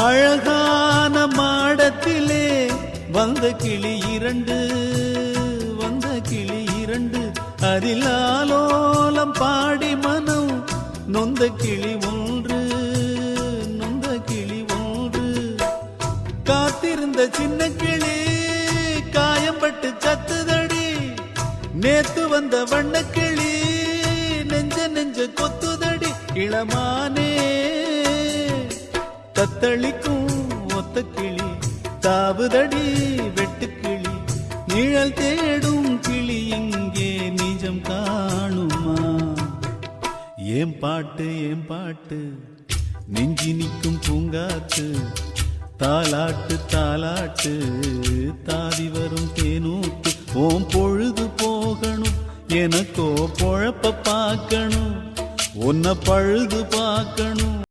அழகான மாடத்திலே வந்த கிளி இரண்டு, வந்த கிளி இரண்டு, அதில் ஆலோலம் பாடி மனம் நொந்த கிளி ஒன்று, நொந்த கிளி ஒன்று. காத்திருந்த சின்ன கிளி காயம்பட்டு சத்துதடி, நேத்து வந்த வண்ண கிளி நெஞ்ச நெஞ்ச கொத்துதடி. இளமானே தத்தளிக்கும் ஒத்த கிளி தாவுதடி வெட்டுக்கிளி, நிழல் தேடும் கிளி இங்கே நிஜம் காணுமா? ஏன் பாட்டு ஏன் பாட்டு நெஞ்சி நிற்கும் பூங்காத்து, தாலாட்டு தாலாட்டு தாதி வரும் தேனூத்து. ஓம் பொழுது போகணும் எனக்கோ பொழப்ப பார்க்கணும், உன்னை பழுது பார்க்கணும்.